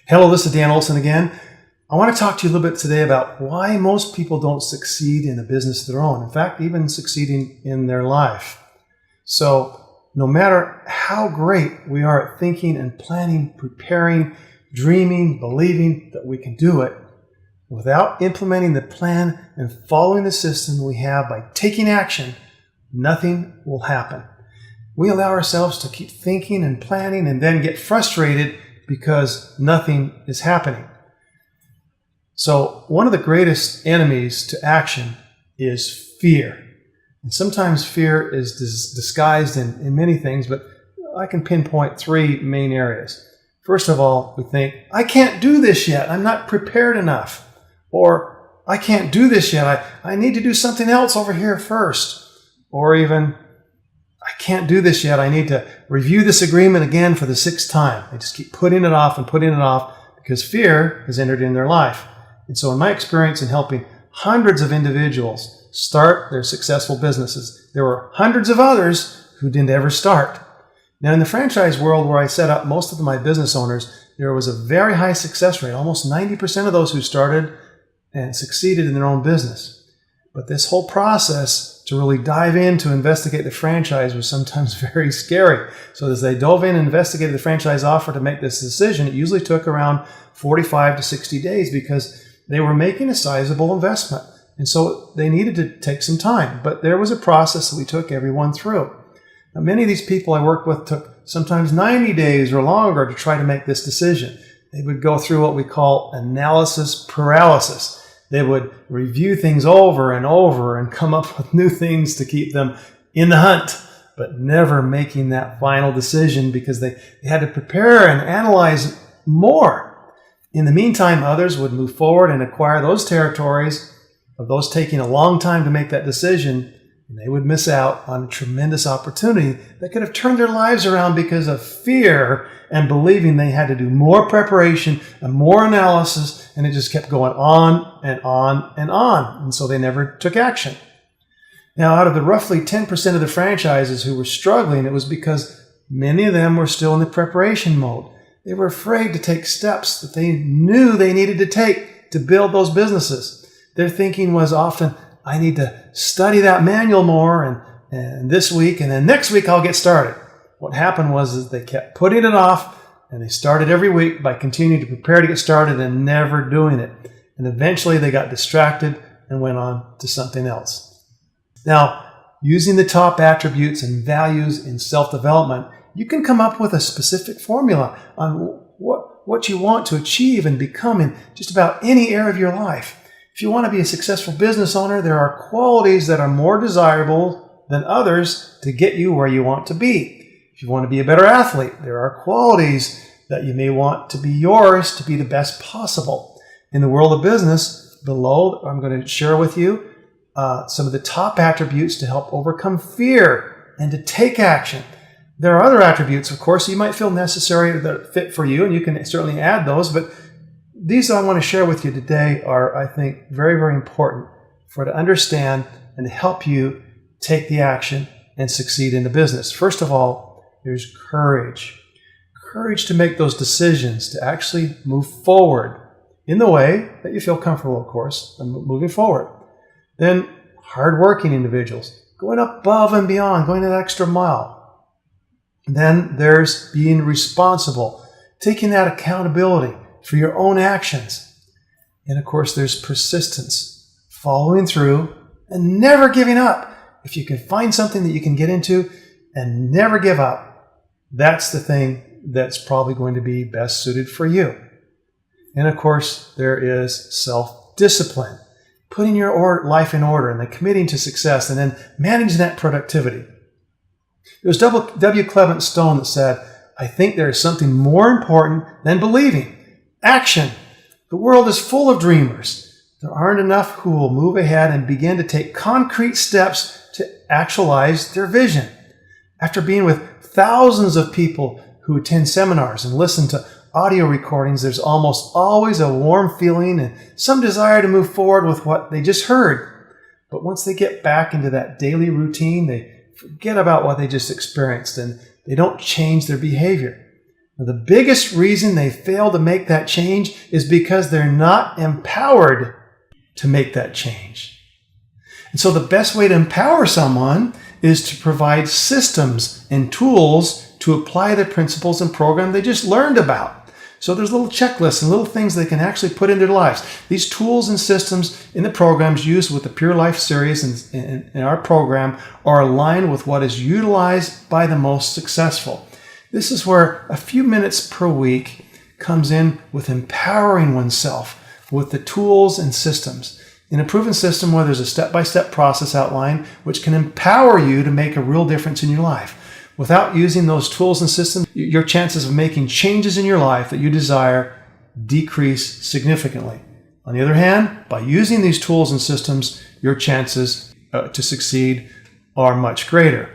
Hello, this is Dan Olson again. I want to talk to you a little bit today about why most people don't succeed in a business of their own. In fact, even succeeding in their life. So, no matter how great we are at thinking and planning, preparing, dreaming, believing that we can do it, without implementing the plan and following the system we have by taking action, nothing will happen. We allow ourselves to keep thinking and planning and then get frustrated because nothing is happening. So one of the greatest enemies to action is fear. And sometimes fear is disguised in many things, but I can pinpoint three main areas. First of all, we think, I can't do this yet. I'm not prepared enough. Or, I can't do this yet. I need to do something else over here first. Or even, I can't do this yet. I need to review this agreement again for the sixth time. They just keep putting it off and putting it off because fear has entered in their life. And so in my experience in helping hundreds of individuals start their successful businesses, there were hundreds of others who didn't ever start. Now in the franchise world where I set up most of my business owners, there was a very high success rate. Almost 90% of those who started and succeeded in their own business. But this whole process to really dive in to investigate the franchise was sometimes very scary. So as they dove in and investigated the franchise offer to make this decision, it usually took around 45 to 60 days because they were making a sizable investment. And so they needed to take some time. But there was a process that we took everyone through. Now, many of these people I worked with took sometimes 90 days or longer to try to make this decision. They would go through what we call analysis paralysis. They would review things over and over and come up with new things to keep them in the hunt, but never making that final decision because they had to prepare and analyze more. In the meantime, others would move forward and acquire those territories of those taking a long time to make that decision, and they would miss out on a tremendous opportunity that could have turned their lives around because of fear and believing they had to do more preparation and more analysis, and it just kept going on and on and on. And so they never took action. Now, out of the roughly 10% of the franchises who were struggling, it was because many of them were still in the preparation mode. They were afraid to take steps that they knew they needed to take to build those businesses. Their thinking was often, I need to study that manual more and this week, and then next week I'll get started. What happened was they kept putting it off, and they started every week by continuing to prepare to get started and never doing it. And eventually they got distracted and went on to something else. Now, using the top attributes and values in self-development, you can come up with a specific formula on what you want to achieve and become in just about any area of your life. If you want to be a successful business owner, there are qualities that are more desirable than others to get you where you want to be. If you want to be a better athlete, there are qualities that you may want to be yours to be the best possible. In the world of business, below, I'm going to share with you some of the top attributes to help overcome fear and to take action. There are other attributes, of course, you might feel necessary that fit for you, and you can certainly add those, but these I want to share with you today are, I think, very, very important for to understand and to help you take the action and succeed in the business. First of all, there's courage. Courage to make those decisions, to actually move forward in the way that you feel comfortable, of course, and moving forward. Then, hardworking individuals, going above and beyond, going that extra mile. Then there's being responsible, taking that accountability for your own actions. And of course, there's persistence, following through and never giving up. If you can find something that you can get into and never give up, that's the thing that's probably going to be best suited for you. And of course, there is self-discipline, putting your life in order and then committing to success and then managing that productivity. It was W. Clement Stone that said, I think there is something more important than believing. Action. The world is full of dreamers. There aren't enough who will move ahead and begin to take concrete steps to actualize their vision. After being with thousands of people who attend seminars and listen to audio recordings, there's almost always a warm feeling and some desire to move forward with what they just heard. But once they get back into that daily routine, they forget about what they just experienced and they don't change their behavior. Now, the biggest reason they fail to make that change is because they're not empowered to make that change. And so the best way to empower someone is to provide systems and tools to apply the principles and program they just learned about. So there's little checklists and little things they can actually put into their lives. These tools and systems in the programs used with the Pure Life series and our program are aligned with what is utilized by the most successful. This is where a few minutes per week comes in with empowering oneself with the tools and systems. In a proven system where there's a step-by-step process outlined which can empower you to make a real difference in your life. Without using those tools and systems, your chances of making changes in your life that you desire decrease significantly. On the other hand, by using these tools and systems, your chances to succeed are much greater.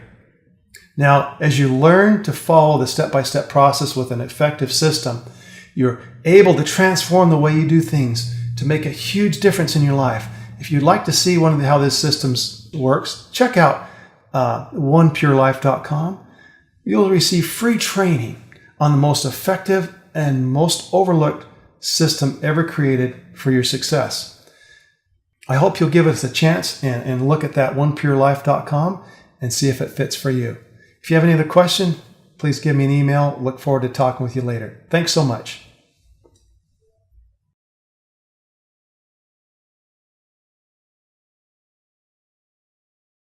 Now, as you learn to follow the step-by-step process with an effective system, you're able to transform the way you do things to make a huge difference in your life. If you'd like to see how this system works, check out onepurelife.com. You'll receive free training on the most effective and most overlooked system ever created for your success. I hope you'll give us a chance and look at that onepurelife.com and see if it fits for you. If you have any other question, please give me an email. Look forward to talking with you later. Thanks so much.